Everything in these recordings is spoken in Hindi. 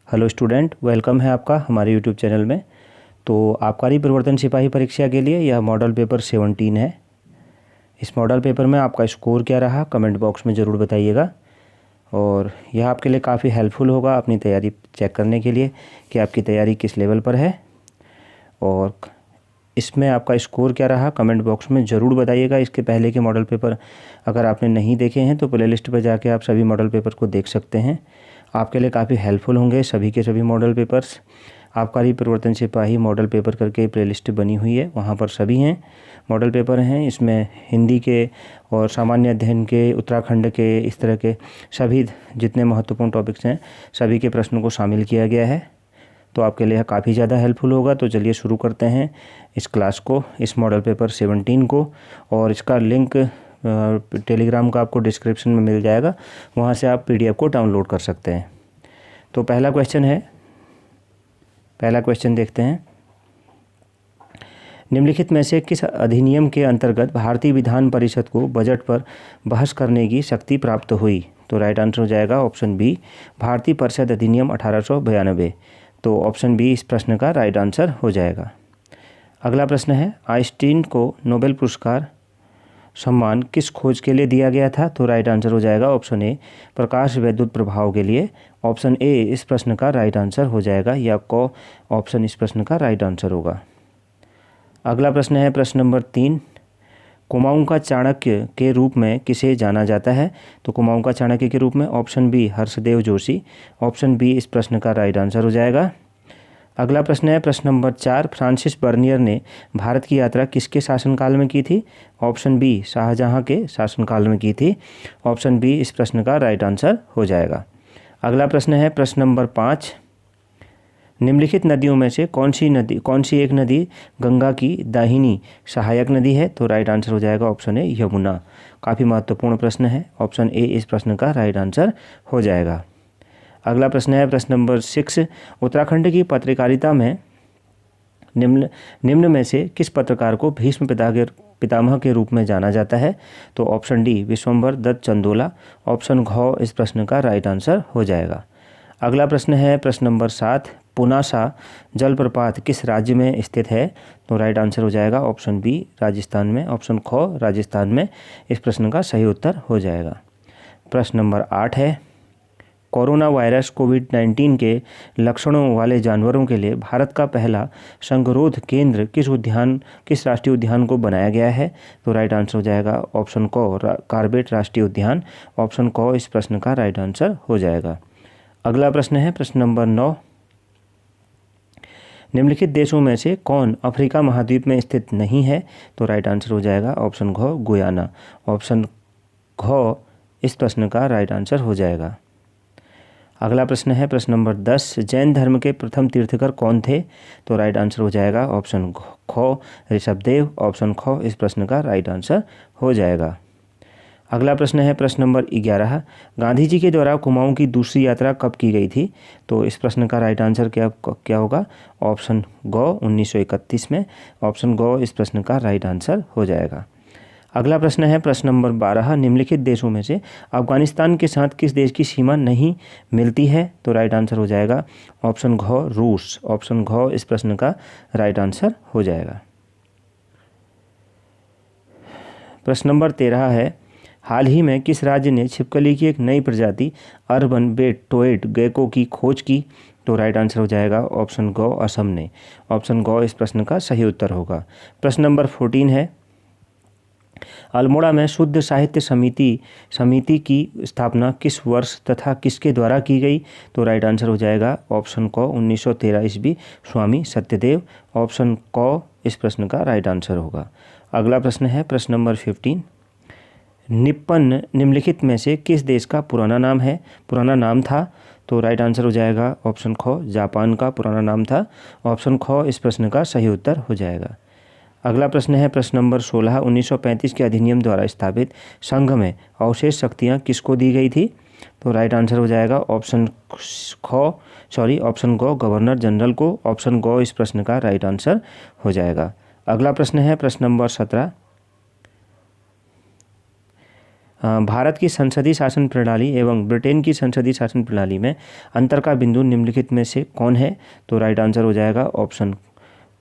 हेलो स्टूडेंट, वेलकम है आपका हमारे यूट्यूब चैनल में। तो आबकारी परिवर्तन सिपाही परीक्षा के लिए यह मॉडल पेपर 17 है। इस मॉडल पेपर में आपका स्कोर क्या रहा कमेंट बॉक्स में ज़रूर बताइएगा। और यह आपके लिए काफ़ी हेल्पफुल होगा अपनी तैयारी चेक करने के लिए कि आपकी तैयारी किस लेवल पर है। और इसमें आपका स्कोर क्या रहा कमेंट बॉक्स में ज़रूर बताइएगा। इसके पहले के मॉडल पेपर अगर आपने नहीं देखे हैं तो प्लेलिस्ट पर जाके आप सभी मॉडल पेपर को देख सकते हैं। आपके लिए काफ़ी हेल्पफुल होंगे सभी के सभी मॉडल पेपर्स। आबकारी परिवर्तन सिपाही मॉडल पेपर करके प्लेलिस्ट बनी हुई है, वहाँ पर सभी हैं मॉडल पेपर हैं। इसमें हिंदी के और सामान्य अध्ययन के, उत्तराखंड के, इस तरह के सभी जितने महत्वपूर्ण टॉपिक्स हैं सभी के प्रश्नों को शामिल किया गया है। तो आपके लिए काफ़ी ज़्यादा हेल्पफुल होगा। तो चलिए शुरू करते हैं इस क्लास को, इस मॉडल पेपर 17 को। और इसका लिंक टेलीग्राम का आपको डिस्क्रिप्शन में मिल जाएगा, वहाँ से आप PDF को डाउनलोड कर सकते हैं। तो पहला क्वेश्चन देखते हैं। निम्नलिखित में से किस अधिनियम के अंतर्गत भारतीय विधान परिषद को बजट पर बहस करने की शक्ति प्राप्त हुई? तो राइट आंसर हो जाएगा ऑप्शन बी, भारतीय परिषद अधिनियम 1892। तो ऑप्शन बी इस प्रश्न का राइट आंसर हो जाएगा। अगला प्रश्न है, आइंस्टीन को नोबेल पुरस्कार सम्मान किस खोज के लिए दिया गया था? तो राइट आंसर हो जाएगा ऑप्शन ए, प्रकाश वैद्युत प्रभाव के लिए। ऑप्शन ए इस प्रश्न का राइट आंसर हो जाएगा, या को ऑप्शन इस प्रश्न का राइट आंसर होगा। अगला प्रश्न है प्रश्न नंबर 3, कुमाऊं का चाणक्य के रूप में किसे जाना जाता है? तो कुमाऊं का चाणक्य के रूप में option B Harshdev Joshi. Option B इस प्रश्न का राइट आंसर हो जाएगा। अगला प्रश्न है प्रश्न नंबर 4, फ्रांसिस बर्नियर ने भारत की यात्रा किसके शासनकाल में की थी? ऑप्शन बी शाहजहां के शासनकाल में की थी। ऑप्शन बी इस प्रश्न का राइट आंसर हो जाएगा। अगला प्रश्न है प्रश्न नंबर 5, निम्नलिखित नदियों में से कौन सी एक नदी गंगा की दाहिनी सहायक नदी है? तो राइट आंसर हो जाएगा ऑप्शन ए यमुना। काफ़ी महत्वपूर्ण प्रश्न है, ऑप्शन ए इस प्रश्न का राइट आंसर हो जाएगा। अगला प्रश्न है प्रश्न नंबर 6, उत्तराखंड की पत्रकारिता में निम्न में से किस पत्रकार को भीष्म पितामह के रूप में जाना जाता है? तो option D Vishwambhar Dutt Chandola. Option घ इस प्रश्न का राइट आंसर हो जाएगा। अगला प्रश्न है प्रश्न नंबर 7, पुनासा जलप्रपात किस राज्य में स्थित है? तो राइट आंसर हो जाएगा ऑप्शन बी राजस्थान में। ऑप्शन ख राजस्थान में इस प्रश्न का सही उत्तर हो जाएगा। प्रश्न नंबर 8 है, कोरोना वायरस कोविड-19 के लक्षणों वाले जानवरों के लिए भारत का पहला संगरोध केंद्र किस राष्ट्रीय उद्यान को बनाया गया है? तो राइट आंसर हो जाएगा ऑप्शन क कार्बेट राष्ट्रीय उद्यान। ऑप्शन क इस प्रश्न का राइट आंसर हो जाएगा। अगला प्रश्न है प्रश्न नंबर 9, निम्नलिखित देशों में से कौन अफ्रीका महाद्वीप में स्थित नहीं है? तो राइट आंसर हो जाएगा ऑप्शन घ गुयाना। ऑप्शन घ इस प्रश्न का राइट आंसर हो जाएगा। अगला प्रश्न है प्रश्न नंबर 10, जैन धर्म के प्रथम तीर्थकर कौन थे? तो राइट आंसर हो जाएगा ऑप्शन ख ऋषभदेव। ऑप्शन ख इस प्रश्न का राइट आंसर हो जाएगा। अगला प्रश्न है प्रश्न नंबर 11, गांधी जी के द्वारा कुमाऊं की दूसरी यात्रा कब की गई थी? तो इस प्रश्न का राइट आंसर क्या होगा? ऑप्शन ग 1931 में। ऑप्शन ग इस प्रश्न का राइट आंसर हो जाएगा। अगला प्रश्न है प्रश्न नंबर 12, निम्नलिखित देशों में से अफगानिस्तान के साथ किस देश की सीमा नहीं मिलती है? तो राइट आंसर हो जाएगा ऑप्शन घ रूस। ऑप्शन घ इस प्रश्न का राइट आंसर हो जाएगा। प्रश्न नंबर 13 है, हाल ही में किस राज्य ने छिपकली की एक नई प्रजाति अर्बन बेट टोएड गेको की खोज की? तो राइट आंसर हो जाएगा ऑप्शन ग असम ने। ऑप्शन ग इस प्रश्न का सही उत्तर होगा। प्रश्न नंबर 14 है, अल्मोड़ा में शुद्ध साहित्य समिति की स्थापना किस वर्ष तथा किसके द्वारा की गई? तो राइट आंसर हो जाएगा ऑप्शन क 1913 ईस्वी स्वामी सत्यदेव। ऑप्शन क इस प्रश्न का राइट आंसर होगा। अगला प्रश्न है प्रश्न नंबर 15, निप्पन निम्नलिखित में से किस देश का पुराना नाम था? तो राइट आंसर हो जाएगा ऑप्शन ख जापान का पुराना नाम था। ऑप्शन ख इस प्रश्न का सही उत्तर हो जाएगा। अगला प्रश्न है प्रश्न नंबर 16, 1935 के अधिनियम द्वारा स्थापित संघ में अवशेष शक्तियाँ किसको दी गई थी? तो राइट आंसर हो जाएगा ऑप्शन ग गवर्नर जनरल को। ऑप्शन ग इस प्रश्न का राइट आंसर हो जाएगा। अगला प्रश्न है प्रश्न नंबर 17, भारत की संसदीय शासन प्रणाली एवं ब्रिटेन की संसदीय शासन प्रणाली में अंतर का बिंदु निम्नलिखित में से कौन है? तो राइट आंसर हो जाएगा ऑप्शन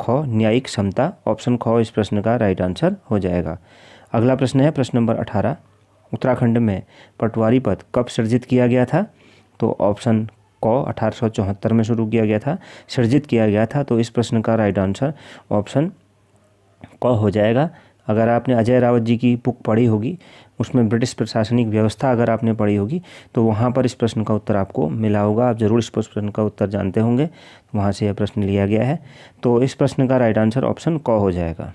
ख न्यायिक क्षमता। ऑप्शन ख इस प्रश्न का राइट आंसर हो जाएगा। अगला प्रश्न है प्रश्न नंबर 18। उत्तराखंड में पटवारी पद कब सृजित किया गया था? तो ऑप्शन क 1874 में शुरू किया गया था, सृजित किया गया था। तो इस प्रश्न का राइट आंसर ऑप्शन क हो जाएगा। अगर आपने अजय रावत जी की बुक पढ़ी होगी, उसमें ब्रिटिश प्रशासनिक व्यवस्था अगर आपने पढ़ी होगी, तो वहाँ पर इस प्रश्न का उत्तर आपको मिला होगा। आप ज़रूर इस प्रश्न का उत्तर जानते होंगे, वहाँ से यह प्रश्न लिया गया है। तो इस प्रश्न का राइट आंसर ऑप्शन क हो जाएगा।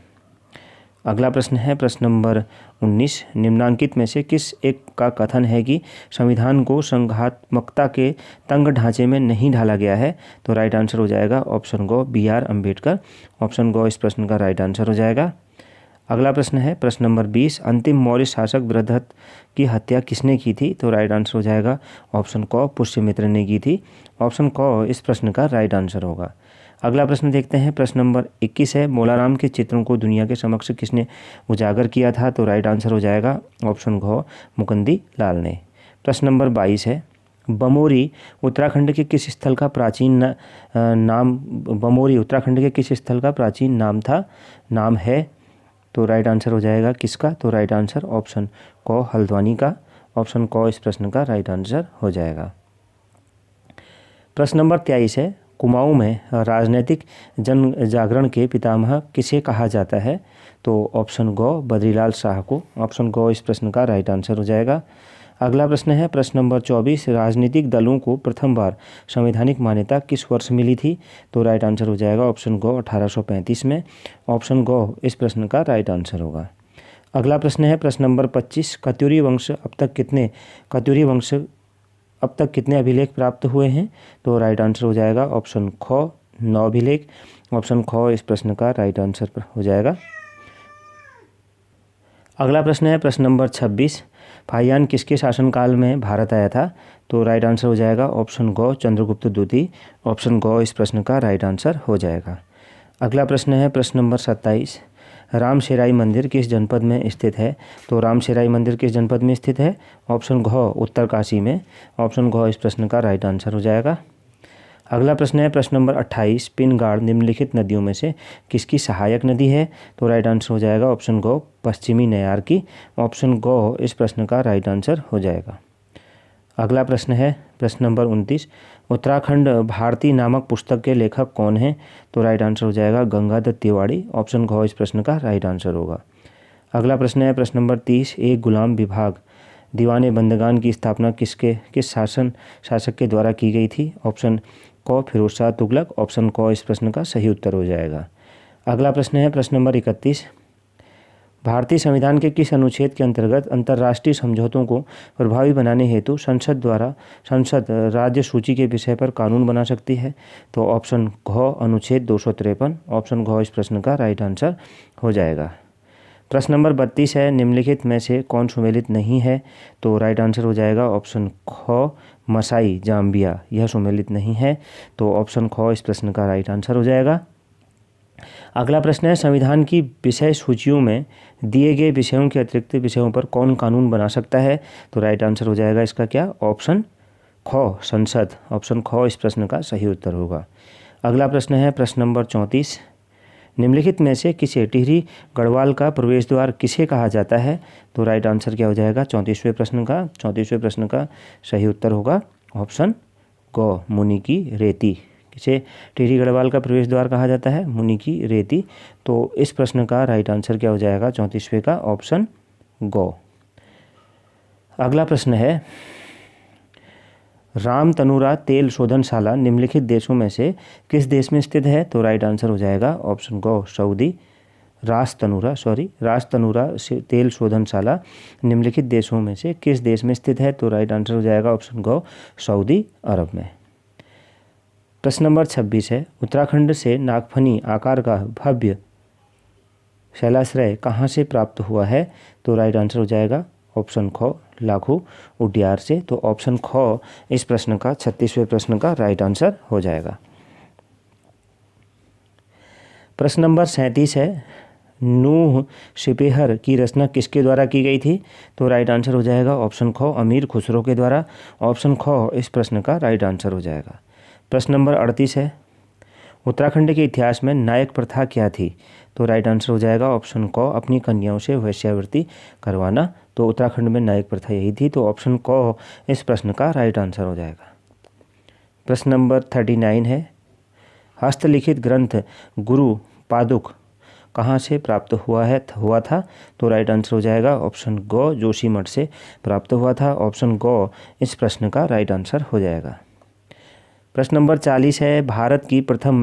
अगला प्रश्न है प्रश्न नंबर 19। निम्नांकित में से किस एक का कथन है कि संविधान को संघात्मकता के तंग ढांचे में नहीं ढाला गया है? तो राइट आंसर हो जाएगा ऑप्शन ग B.R. अम्बेडकर। ऑप्शन ग इस प्रश्न का राइट आंसर हो जाएगा। अगला प्रश्न है प्रश्न नंबर 20। अंतिम मौर्य शासक बृहदत्त की हत्या किसने की थी? तो राइट आंसर हो जाएगा ऑप्शन क पुष्यमित्र ने की थी। ऑप्शन क इस प्रश्न का राइट आंसर होगा। अगला प्रश्न देखते हैं प्रश्न नंबर 21 है। मोलाराम के चित्रों को दुनिया के समक्ष किसने उजागर किया था? तो राइट आंसर हो जाएगा ऑप्शन घ मुकुंदी लाल ने। प्रश्न नंबर 22 है। बमोरी उत्तराखंड के किस स्थल का प्राचीन नाम बमोरी उत्तराखंड के किस स्थल का प्राचीन नाम है? तो राइट आंसर हो जाएगा किसका? तो राइट आंसर ऑप्शन क हल्द्वानी का। ऑप्शन क इस प्रश्न का राइट आंसर हो जाएगा। प्रश्न नंबर 23 है। कुमाऊं में राजनीतिक जन जागरण के पितामह किसे कहा जाता है? तो ऑप्शन ग बद्रीलाल शाह को। ऑप्शन ग इस प्रश्न का राइट आंसर हो जाएगा। अगला प्रश्न है प्रश्न नंबर 24। राजनीतिक दलों को प्रथम बार संवैधानिक मान्यता किस वर्ष मिली थी? तो राइट आंसर हो जाएगा ऑप्शन ग 1835 में। ऑप्शन ग इस प्रश्न का राइट आंसर होगा। अगला प्रश्न है प्रश्न नंबर 25। कत्यूरी वंश अब तक कितने अभिलेख प्राप्त हुए हैं? तो राइट आंसर हो जाएगा ऑप्शन ख 9 अभिलेख। ऑप्शन ख इस प्रश्न का राइट आंसर हो जाएगा। अगला प्रश्न है प्रश्न नंबर 26। फाहियान किसके शासनकाल में भारत आया था? तो राइट आंसर हो जाएगा ऑप्शन ग चंद्रगुप्त द्वितीय। ऑप्शन ग इस प्रश्न का राइट आंसर हो जाएगा। अगला प्रश्न है प्रश्न नंबर 27। रामशेराई मंदिर किस जनपद में स्थित है? तो रामशेराई मंदिर किस जनपद में स्थित है? ऑप्शन घ उत्तरकाशी में। ऑप्शन घ इस प्रश्न का राइट आंसर हो जाएगा। अगला प्रश्न है प्रश्न नंबर 28। पिनगाड़ निम्नलिखित नदियों में से किसकी सहायक नदी है? तो राइट आंसर हो जाएगा ऑप्शन ग पश्चिमी नयार की। ऑप्शन ग इस प्रश्न का राइट आंसर हो जाएगा। अगला प्रश्न है प्रश्न नंबर 29। उत्तराखंड भारती नामक पुस्तक के लेखक कौन हैं? तो राइट आंसर हो जाएगा गंगादत्त तिवारी। ऑप्शन घ इस प्रश्न का राइट आंसर होगा। अगला प्रश्न है प्रश्न नंबर 30। एक गुलाम विभाग दीवाने बंदगान की स्थापना किस शासक के द्वारा की गई थी? ऑप्शन क फिरोज शाह तुगलक। ऑप्शन क इस प्रश्न का सही उत्तर हो जाएगा। अगला प्रश्न है प्रश्न नंबर 31। भारतीय संविधान के किस अनुच्छेद के अंतर्गत अंतर्राष्ट्रीय समझौतों को प्रभावी बनाने हेतु संसद राज्य सूची के विषय पर कानून बना सकती है? तो ऑप्शन घ अनुच्छेद 253। ऑप्शन घ इस प्रश्न का राइट आंसर हो जाएगा। प्रश्न नंबर 32 है। निम्नलिखित में से कौन सुमेलित नहीं है? तो राइट आंसर हो जाएगा ऑप्शन ख मसाई जाम्बिया, यह सुमेलित नहीं है। तो ऑप्शन ख इस प्रश्न का राइट आंसर हो जाएगा। अगला प्रश्न है। संविधान की विषय सूचियों में दिए गए विषयों के अतिरिक्त विषयों पर कौन कानून बना सकता है? तो राइट आंसर हो जाएगा इसका क्या? ऑप्शन ख संसद। ऑप्शन ख इस प्रश्न का सही उत्तर होगा। अगला प्रश्न है प्रश्न नंबर 34। निम्नलिखित में से किसे टिहरी गढ़वाल का प्रवेश द्वार किसे कहा जाता है? तो राइट आंसर क्या हो जाएगा 34वें प्रश्न का सही उत्तर होगा ऑप्शन क मुनि की रेती। किसे टिहरी गढ़वाल का प्रवेश द्वार कहा जाता है? मुनि की रेती। तो इस प्रश्न का राइट आंसर क्या हो जाएगा 34वें का ऑप्शन ग। अगला प्रश्न है। राम तनुरा तेल शोधनशाला निम्नलिखित देशों में से किस देश में स्थित है? तो राइट आंसर हो जाएगा ऑप्शन ग सऊदी। रास तनुरा तेल शोधनशाला निम्नलिखित देशों में से किस देश में स्थित है? तो राइट आंसर हो जाएगा ऑप्शन ग सऊदी अरब में। प्रश्न नंबर 26 है। उत्तराखंड से नागफनी आकार का भव्य शैलाश्रय कहाँ से प्राप्त हुआ है? तो राइट आंसर हो जाएगा ऑप्शन ख लाखू उडियार से। तो ऑप्शन ख इस प्रश्न का 36वें प्रश्न का राइट आंसर हो जाएगा। प्रश्न नंबर 37 है। नूह शिपेहर की रचना किसके द्वारा की गई थी? तो राइट आंसर हो जाएगा ऑप्शन ख अमीर खुसरो के द्वारा। ऑप्शन ख इस प्रश्न का राइट आंसर हो जाएगा। प्रश्न नंबर 38 है, उत्तराखंड के इतिहास में नायक प्रथा क्या थी? तो राइट आंसर हो जाएगा ऑप्शन क अपनी कन्याओं से वेश्यावृत्ति करवाना। तो उत्तराखंड में नायक प्रथा यही थी। तो ऑप्शन क इस प्रश्न का राइट आंसर हो जाएगा। प्रश्न नंबर 39 है, हस्तलिखित ग्रंथ गुरु पादुक कहाँ से प्राप्त हुआ था? तो राइट आंसर हो जाएगा ऑप्शन ग जोशीमठ से प्राप्त हुआ था। ऑप्शन ग इस प्रश्न का राइट आंसर हो जाएगा। प्रश्न नंबर 40 है, भारत की प्रथम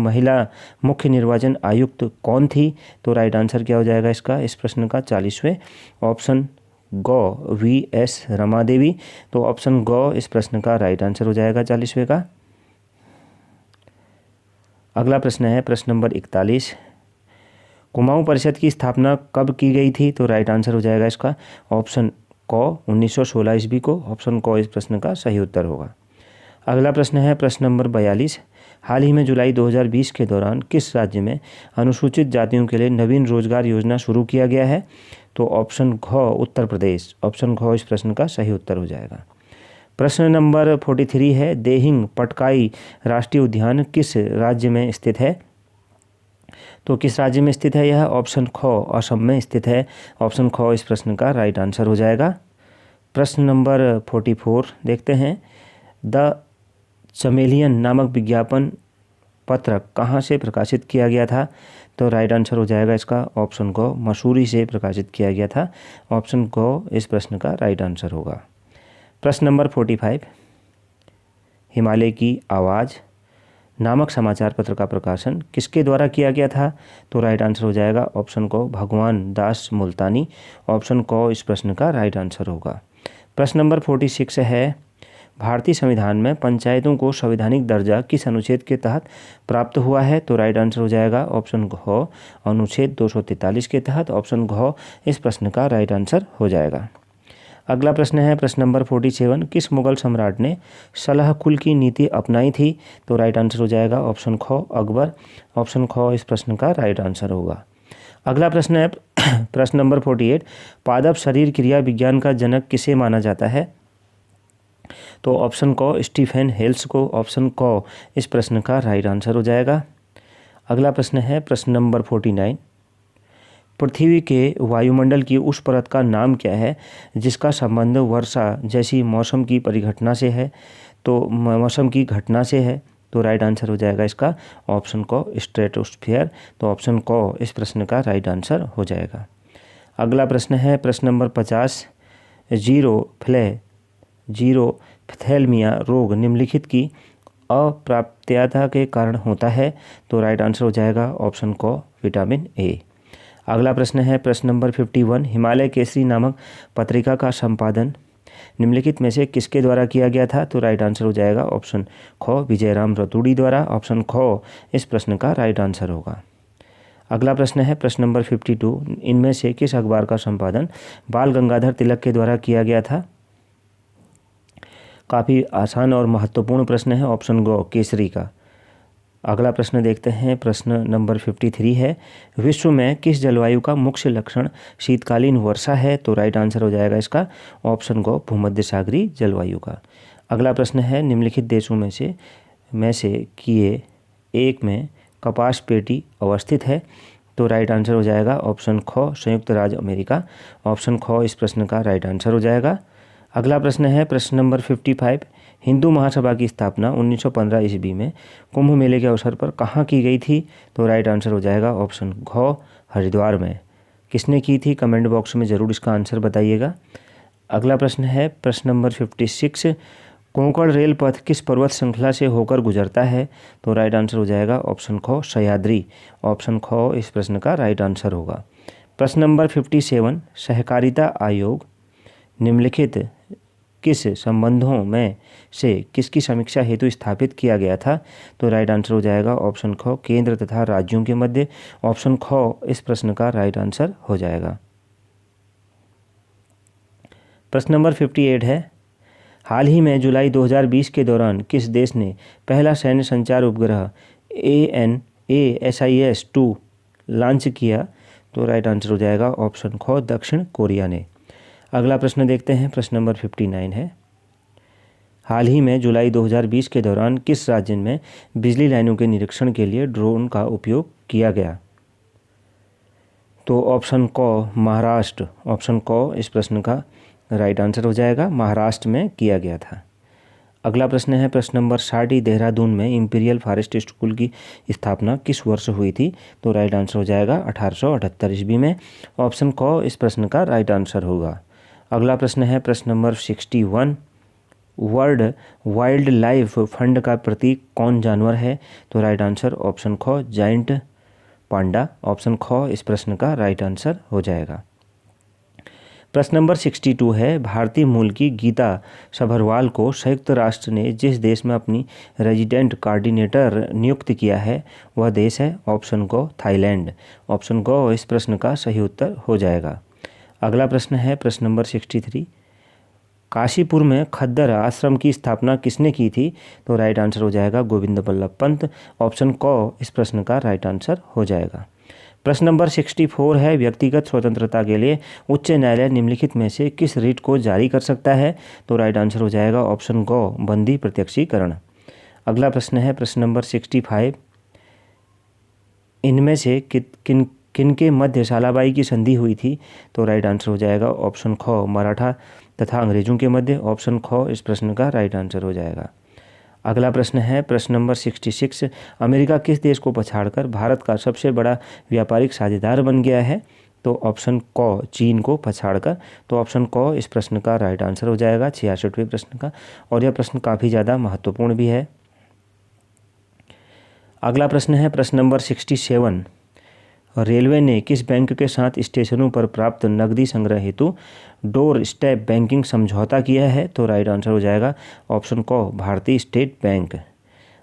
महिला मुख्य निर्वाचन आयुक्त कौन थी? तो राइट आंसर क्या हो जाएगा इसका, इस प्रश्न का 40वें ऑप्शन ग वी.एस. रमा देवी। तो ऑप्शन ग इस प्रश्न का राइट आंसर हो जाएगा 40वें का। अगला प्रश्न है प्रश्न नंबर 41, कुमाऊं परिषद की स्थापना कब की गई थी? तो राइट आंसर हो जाएगा इसका ऑप्शन क 1916 ईस्वी को। ऑप्शन क इस प्रश्न का सही उत्तर होगा। अगला प्रश्न है प्रश्न नंबर 42, हाल ही में जुलाई 2020 के दौरान किस राज्य में अनुसूचित जातियों के लिए नवीन रोजगार योजना शुरू किया गया है? तो ऑप्शन घ उत्तर प्रदेश। ऑप्शन घ इस प्रश्न का सही उत्तर हो जाएगा। प्रश्न नंबर 43 है, देहिंग पटकाई राष्ट्रीय उद्यान किस राज्य में स्थित है? तो किस राज्य में स्थित है यह? ऑप्शन ख असम में स्थित है। ऑप्शन ख इस प्रश्न का राइट आंसर हो जाएगा। प्रश्न नंबर 44 देखते हैं, द चमेलियन नामक विज्ञापन पत्र कहाँ से प्रकाशित किया गया था? तो राइट आंसर हो जाएगा इसका ऑप्शन ग मसूरी से प्रकाशित किया गया था। ऑप्शन ग इस प्रश्न का राइट आंसर होगा। प्रश्न नंबर 45, हिमालय की आवाज़ नामक समाचार पत्र का प्रकाशन किसके द्वारा किया गया था? तो राइट आंसर हो जाएगा ऑप्शन को भगवान दास मुल्तानी। ऑप्शन क इस प्रश्न का राइट आंसर होगा। प्रश्न नंबर 46 है, भारतीय संविधान में पंचायतों को संवैधानिक दर्जा किस अनुच्छेद के तहत प्राप्त हुआ है? तो राइट आंसर हो जाएगा ऑप्शन घ अनुच्छेद 243 के तहत। ऑप्शन घ इस प्रश्न का राइट आंसर हो जाएगा। अगला प्रश्न है प्रश्न नंबर 47, किस मुगल सम्राट ने सलाह कुल की नीति अपनाई थी? तो राइट आंसर हो जाएगा ऑप्शन ख अकबर। ऑप्शन ख इस प्रश्न का राइट आंसर होगा। अगला प्रश्न है प्रश्न नंबर 48, पादप शरीर क्रिया विज्ञान का जनक किसे माना जाता है? तो ऑप्शन क स्टीफेन हेल्स को। ऑप्शन क इस प्रश्न का राइट आंसर हो जाएगा। अगला प्रश्न है प्रश्न नंबर 49, पृथ्वी के वायुमंडल की उस परत का नाम क्या है जिसका संबंध वर्षा जैसी मौसम की परिघटना से है? तो मौसम की घटना से है। तो राइट आंसर हो जाएगा इसका ऑप्शन क स्ट्रेटोस्फीयर। तो ऑप्शन क इस प्रश्न का राइट आंसर हो जाएगा। अगला प्रश्न है प्रश्न नंबर 50, जीरोफ्थेल्मिया रोग निम्नलिखित की अप्राप्यता के कारण होता है? तो राइट आंसर हो जाएगा ऑप्शन क विटामिन ए। अगला प्रश्न है प्रश्न नंबर 51, हिमालय केसरी नामक पत्रिका का संपादन निम्नलिखित में से किसके द्वारा किया गया था? तो राइट आंसर हो जाएगा ऑप्शन ख विजयराम रतूड़ी द्वारा। ऑप्शन ख इस प्रश्न का राइट आंसर होगा। अगला प्रश्न है प्रश्न नंबर 52, इनमें से किस अखबार का संपादन बाल गंगाधर तिलक के द्वारा किया गया था? काफ़ी आसान और महत्वपूर्ण प्रश्न है। ऑप्शन ग केसरी का। अगला प्रश्न देखते हैं प्रश्न नंबर 53 है, विश्व में किस जलवायु का मुख्य लक्षण शीतकालीन वर्षा है? तो राइट आंसर हो जाएगा इसका ऑप्शन ग भूमध्य सागरीय जलवायु का। अगला प्रश्न है, निम्नलिखित देशों में से किए एक में कपास पेटी अवस्थित है? तो राइट आंसर हो जाएगा ऑप्शन ख संयुक्त राज्य अमेरिका। ऑप्शन ख इस प्रश्न का राइट आंसर हो जाएगा। अगला प्रश्न है प्रश्न नंबर 55, हिंदू महासभा की स्थापना 1915 ईस्वी में कुंभ मेले के अवसर पर कहाँ की गई थी? तो राइट आंसर हो जाएगा ऑप्शन घ हरिद्वार में। किसने की थी? कमेंट बॉक्स में ज़रूर इसका आंसर बताइएगा। अगला प्रश्न है प्रश्न नंबर 56, कोंकण रेल पथ किस पर्वत श्रृंखला से होकर गुजरता है? तो राइट आंसर हो जाएगा ऑप्शन ख सह्याद्री। ऑप्शन ख इस प्रश्न का राइट आंसर होगा। प्रश्न नंबर 57, सहकारिता आयोग निम्नलिखित किस संबंधों में से किसकी समीक्षा हेतु स्थापित किया गया था? तो राइट आंसर हो जाएगा ऑप्शन ख केंद्र तथा राज्यों के मध्य। ऑप्शन ख इस प्रश्न का राइट आंसर हो जाएगा। प्रश्न नंबर 58 है, हाल ही में जुलाई 2020 के दौरान किस देश ने पहला सैन्य संचार उपग्रह ANASIS-2 लॉन्च किया? तो राइट आंसर हो जाएगा ऑप्शन ख दक्षिण कोरिया ने। अगला प्रश्न देखते हैं, प्रश्न नंबर 59 है। हाल ही में जुलाई 2020 के दौरान किस राज्य में बिजली लाइनों के निरीक्षण के लिए ड्रोन का उपयोग किया गया? तो ऑप्शन क महाराष्ट्र, ऑप्शन क इस प्रश्न का राइट आंसर हो जाएगा, महाराष्ट्र में किया गया था। अगला प्रश्न है प्रश्न नंबर 60, देहरादून में इंपीरियल फॉरेस्ट स्कूल की स्थापना किस वर्ष हुई थी? तो राइट आंसर हो जाएगा 1878 ईस्वी में। ऑप्शन क इस प्रश्न का राइट आंसर होगा। अगला प्रश्न है प्रश्न number 61, world wild life fund का प्रतीक कौन जानवर है? तो राइट आंसर ऑप्शन ख जाइंट पांडा, ऑप्शन ख इस प्रश्न का राइट आंसर हो जाएगा। प्रश्न नंबर 62 है, भारतीय मूल की गीता सभरवाल को संयुक्त राष्ट्र ने जिस देश में अपनी रेजिडेंट कोऑर्डिनेटर नियुक्त किया है वह देश है? ऑप्शन ग थाईलैंड, ऑप्शन ग इस प्रश्न का सही उत्तर हो जाएगा। अगला प्रश्न है प्रश्न नंबर 63, काशीपुर में खद्दर आश्रम की स्थापना किसने की थी? तो राइट आंसर हो जाएगा गोविंद बल्लभ पंत, ऑप्शन क इस प्रश्न का राइट आंसर हो जाएगा। प्रश्न नंबर 64 है, व्यक्तिगत स्वतंत्रता के लिए उच्च न्यायालय निम्नलिखित में से किस रिट को जारी कर सकता है? तो राइट आंसर हो जाएगा ऑप्शन ग बंदी प्रत्यक्षीकरण। अगला प्रश्न है प्रश्न नंबर 65, इनमें से किनके मध्य सालाबाई की संधि हुई थी? तो राइट आंसर हो जाएगा ऑप्शन ख मराठा तथा अंग्रेजों के मध्य, ऑप्शन ख इस प्रश्न का राइट आंसर हो जाएगा। अगला प्रश्न है प्रश्न नंबर 66, अमेरिका किस देश को पछाड़कर भारत का सबसे बड़ा व्यापारिक साझेदार बन गया है? तो ऑप्शन क चीन को पछाड़कर, तो ऑप्शन क इस प्रश्न का राइट आंसर हो जाएगा 66वें प्रश्न का, और यह प्रश्न काफ़ी ज़्यादा महत्वपूर्ण भी है। अगला प्रश्न है प्रश्न नंबर 67, रेलवे ने किस बैंक के साथ स्टेशनों पर प्राप्त नकदी संग्रह हेतु डोर स्टेप बैंकिंग समझौता किया है? तो राइट आंसर हो जाएगा ऑप्शन क भारतीय स्टेट बैंक।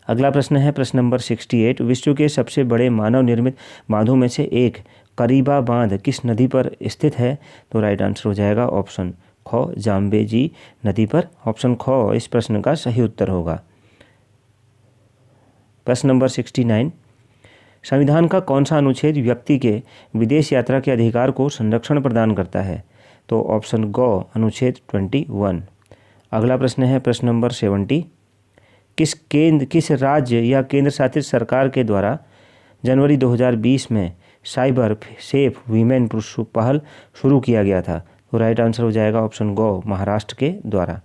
अगला प्रश्न है प्रश्न नंबर 68, विश्व के सबसे बड़े मानव निर्मित बांधों में से एक करीबा बांध किस नदी पर स्थित है? तो राइट आंसर हो जाएगा ऑप्शन ख जाम्बेजी नदी पर, ऑप्शन ख इस प्रश्न का सही उत्तर होगा। प्रश्न नंबर 69, संविधान का कौन सा अनुच्छेद व्यक्ति के विदेश यात्रा के अधिकार को संरक्षण प्रदान करता है? तो ऑप्शन ग अनुच्छेद 21। अगला प्रश्न है प्रश्न नंबर 70, किस राज्य या केंद्र शासित सरकार के द्वारा जनवरी 2020 में साइबर सेफ वीमेन पहल शुरू किया गया था? तो राइट आंसर हो जाएगा ऑप्शन ग महाराष्ट्र के द्वारा।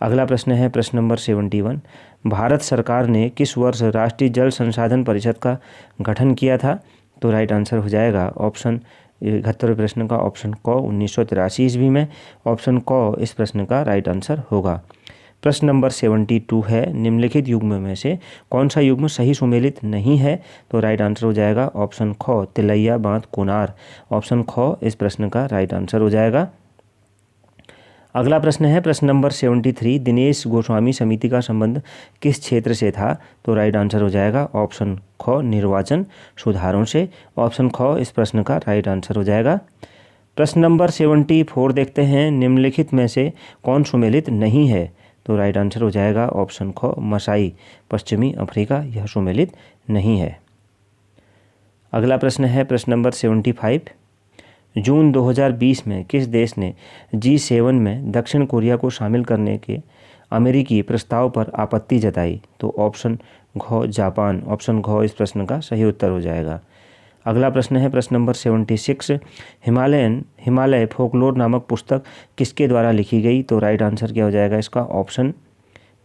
अगला प्रश्न है प्रश्न नंबर 71, भारत सरकार ने किस वर्ष राष्ट्रीय जल संसाधन परिषद का गठन किया था? तो राइट आंसर हो जाएगा ऑप्शन 71वें प्रश्न का ऑप्शन क 1983 ईस्वी में, ऑप्शन क इस प्रश्न का राइट आंसर होगा। प्रश्न नंबर 72 है, निम्नलिखित युग्म में से कौन सा युग्म सही सुमेलित नहीं है? तो राइट आंसर हो जाएगा ऑप्शन ख तिलैया बांध कोनार, ऑप्शन ख इस प्रश्न का राइट आंसर हो जाएगा। अगला प्रश्न है प्रश्न नंबर 73, दिनेश गोस्वामी समिति का संबंध किस क्षेत्र से था? तो राइट आंसर हो जाएगा ऑप्शन ख निर्वाचन सुधारों से, ऑप्शन ख इस प्रश्न का राइट आंसर हो जाएगा। प्रश्न नंबर 74 देखते हैं, निम्नलिखित में से कौन सुमेलित नहीं है? तो राइट आंसर हो जाएगा ऑप्शन ख मसाई पश्चिमी अफ्रीका, यह सुमेलित नहीं है। अगला प्रश्न है प्रश्न नंबर 75, जून 2020 में किस देश ने G7 में दक्षिण कोरिया को शामिल करने के अमेरिकी प्रस्ताव पर आपत्ति जताई? तो ऑप्शन घ जापान, ऑप्शन घ इस प्रश्न का सही उत्तर हो जाएगा। अगला प्रश्न है प्रश्न नंबर 76, हिमालय फोकलोर नामक पुस्तक किसके द्वारा लिखी गई? तो राइट आंसर क्या हो जाएगा इसका ऑप्शन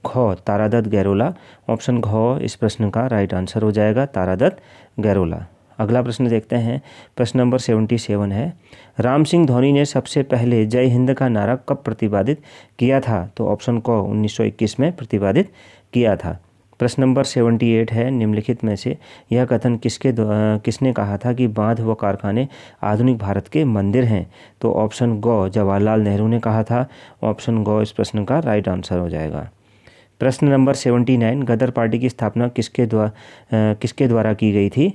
घ तारादत्त गैरोला, ऑप्शन घ इस प्रश्न का राइट आंसर हो जाएगा तारादत्त गैरोला। अगला प्रश्न देखते हैं प्रश्न नंबर 77 है, राम सिंह धोनी ने सबसे पहले जय हिंद का नारा कब प्रतिपादित किया था? तो ऑप्शन क 1921 में प्रतिपादित किया था। प्रश्न नंबर 78 है, निम्नलिखित में से यह कथन किसने कहा था कि बांध व कारखाने आधुनिक भारत के मंदिर हैं? तो ऑप्शन ग जवाहरलाल नेहरू ने कहा था, ऑप्शन ग इस प्रश्न का राइट आंसर हो जाएगा। प्रश्न नंबर 79, गदर पार्टी की स्थापना किसके द्वारा की गई थी?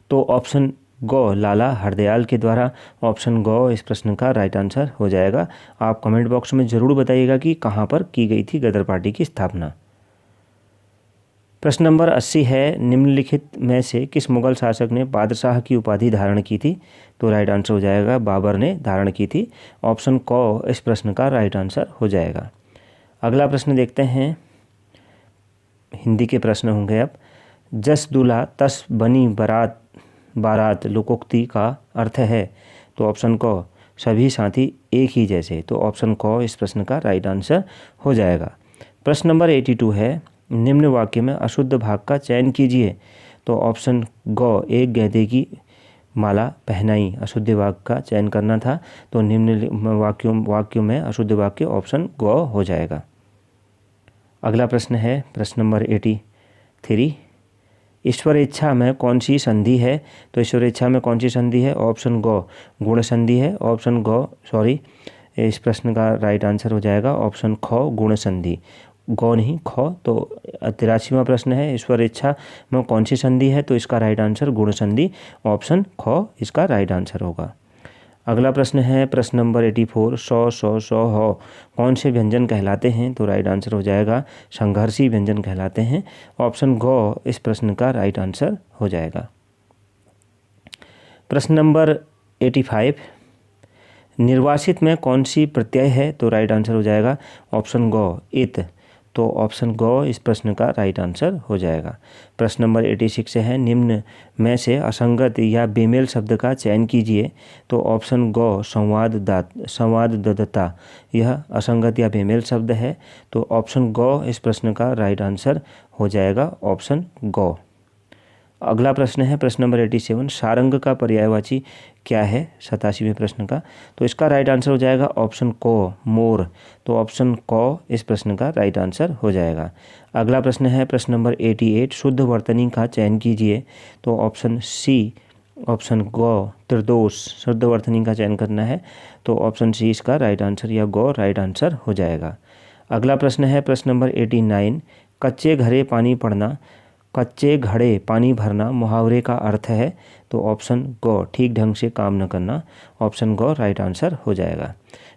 तो ऑप्शन ग लाला हरदयाल के द्वारा, ऑप्शन ग इस प्रश्न का राइट आंसर हो जाएगा। आप कमेंट बॉक्स में ज़रूर बताइएगा कि कहाँ पर की गई थी गदर पार्टी की स्थापना। प्रश्न नंबर 80 है, निम्नलिखित में से किस मुगल शासक ने बादशाह की उपाधि धारण की थी? तो राइट आंसर हो जाएगा बाबर ने धारण की थी। ऑप्शन क इस प्रश्न का राइट आंसर हो जाएगा। अगला प्रश्न देखते हैं, हिंदी के प्रश्न होंगे अब। जस दूल्हा तस बनी बारात बारात लोकोक्ति का अर्थ है? तो ऑप्शन क सभी साथी एक ही जैसे। तो ऑप्शन क इस प्रश्न का राइट आंसर हो जाएगा। प्रश्न नंबर 82 है, निम्न वाक्य में अशुद्ध भाग का चयन कीजिए। तो ऑप्शन ग एक गैदे की माला पहनाई अशुद्ध वाक्य का चयन करना था। तो निम्न वाक्यों में अशुद्ध वाक्य ऑप्शन ग हो जाएगा। अगला प्रश्न है प्रश्न नंबर 83, ईश्वर इच्छा में कौन सी संधि है? तो ईश्वर इच्छा में कौन सी संधि है? ऑप्शन ग गुण संधि है। ऑप्शन इस प्रश्न का राइट आंसर हो जाएगा ऑप्शन ख गुण संधि, ग नहीं ख। तो 83वां प्रश्न है, ईश्वर इच्छा में कौन सी संधि है? तो इसका राइट आंसर गुण संधि, ऑप्शन ख इसका राइट आंसर होगा। अगला प्रश्न है प्रश्न नंबर 84, सौ हो कौन से व्यंजन कहलाते हैं? तो राइट आंसर हो जाएगा संघर्षी व्यंजन कहलाते हैं। ऑप्शन ग इस प्रश्न का राइट आंसर हो जाएगा। प्रश्न नंबर 85, निर्वासित में कौन सी प्रत्यय है? तो राइट आंसर हो जाएगा ऑप्शन ग इत। तो ऑप्शन ग इस प्रश्न का राइट आंसर हो जाएगा। प्रश्न नंबर 86 है, निम्न में से असंगत या बेमेल शब्द का चयन कीजिए। तो ऑप्शन ग संवाददाता यह असंगत या बेमेल शब्द है। तो ऑप्शन ग इस प्रश्न का राइट आंसर हो जाएगा ऑप्शन ग। अगला प्रश्न है प्रश्न नंबर 87, सारंग का पर्यायवाची क्या है? 87वें प्रश्न का। तो इसका राइट आंसर हो जाएगा ऑप्शन क मोर। तो ऑप्शन क इस प्रश्न का राइट आंसर हो जाएगा। अगला प्रश्न है प्रश्न नंबर 88, शुद्ध वर्तनी का चयन कीजिए। तो ऑप्शन सी ऑप्शन ग त्रिदोष शुद्ध वर्तनी का चयन करना है। तो ऑप्शन सी इसका राइट आंसर या ग राइट आंसर हो जाएगा। अगला प्रश्न है प्रश्न नंबर 89, कच्चे घड़े पानी भरना मुहावरे का अर्थ है। तो ऑप्शन ग ठीक ढंग से काम न करना, ऑप्शन ग राइट आंसर हो जाएगा।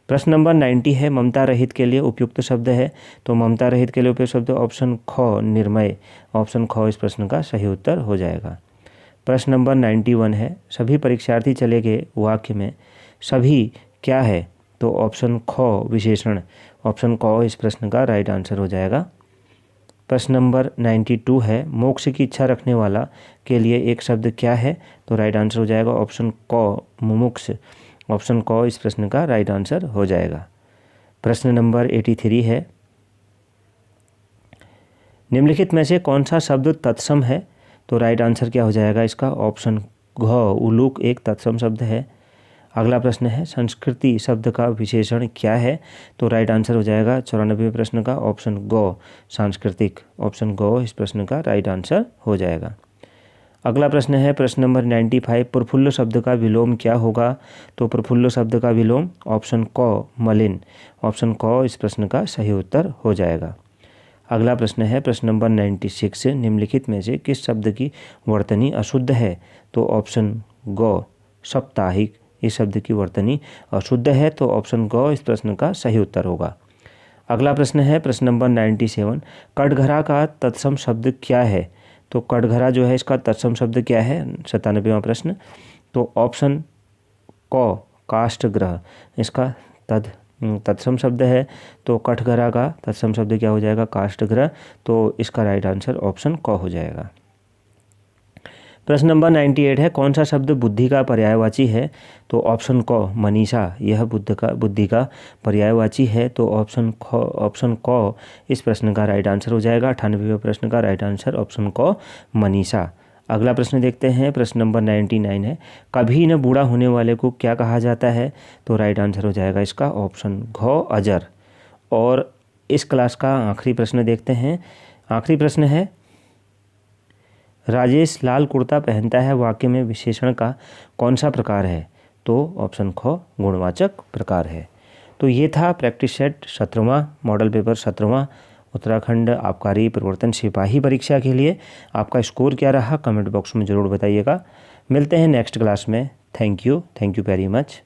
प्रश्न नंबर 90 है, ममता रहित के लिए उपयुक्त शब्द है। तो ममता रहित के लिए उपयुक्त शब्द ऑप्शन ख निर्मय, ऑप्शन ख इस प्रश्न का सही उत्तर हो जाएगा। प्रश्न नंबर 91 है, सभी परीक्षार्थी चले गए वाक्य में सभी क्या है? तो ऑप्शन ख विशेषण, ऑप्शन क इस प्रश्न का राइट आंसर हो जाएगा। प्रश्न नंबर 92 है, मोक्ष की इच्छा रखने वाला के लिए एक शब्द क्या है? तो राइट आंसर हो जाएगा ऑप्शन क मुमुक्ष, ऑप्शन क इस प्रश्न का राइट आंसर हो जाएगा। प्रश्न नंबर 83 है, निम्नलिखित में से कौन सा शब्द तत्सम है? तो राइट आंसर क्या हो जाएगा इसका? ऑप्शन घ उलूक एक तत्सम शब्द है। अगला प्रश्न है, संस्कृति शब्द का विशेषण क्या है? तो राइट आंसर हो जाएगा 94वें प्रश्न का ऑप्शन ग सांस्कृतिक, ऑप्शन ग इस प्रश्न का राइट आंसर हो जाएगा। अगला प्रश्न है प्रश्न नंबर 95, प्रफुल्ल शब्द का विलोम क्या होगा? तो प्रफुल्ल शब्द का विलोम ऑप्शन क मलिन, ऑप्शन क इस प्रश्न का सही उत्तर हो जाएगा। अगला प्रश्न है प्रश्न नंबर 96, निम्नलिखित में से किस शब्द की वर्तनी अशुद्ध है? तो ऑप्शन ग साप्ताहिक, इस शब्द की वर्तनी अशुद्ध है। तो ऑप्शन ग इस प्रश्न का सही उत्तर होगा। अगला प्रश्न है प्रश्न नंबर 97, कटघरा का तत्सम शब्द क्या है? तो कटघरा जो है इसका तत्सम शब्द क्या है? 97वां प्रश्न। तो ऑप्शन क काष्ठग्रह इसका तत्सम शब्द है। तो कटघरा का तत्सम शब्द क्या हो जाएगा? काष्ठग्रह। तो इसका राइट आंसर ऑप्शन क हो जाएगा। प्रश्न नंबर 98 है, कौन सा शब्द बुद्धि का पर्यायवाची है? तो ऑप्शन क मनीषा यह बुद्धि का पर्यायवाची है। तो ऑप्शन क इस प्रश्न का राइट आंसर हो जाएगा। 98वें प्रश्न का राइट आंसर ऑप्शन क मनीषा। अगला प्रश्न देखते हैं प्रश्न नंबर 99 है, कभी न बूढ़ा होने वाले को क्या कहा जाता है? तो राइट आंसर हो जाएगा इसका ऑप्शन घ अजर। और इस क्लास का आखिरी प्रश्न देखते हैं। आखिरी प्रश्न है, राजेश लाल कुर्ता पहनता है वाक्य में विशेषण का कौन सा प्रकार है? तो ऑप्शन ख गुणवाचक प्रकार है। तो ये था प्रैक्टिस सेट 17वां मॉडल पेपर 17वां उत्तराखंड आबकारी प्रवर्तन सिपाही परीक्षा के लिए। आपका स्कोर क्या रहा कमेंट बॉक्स में ज़रूर बताइएगा। मिलते हैं नेक्स्ट क्लास में। Thank you very much.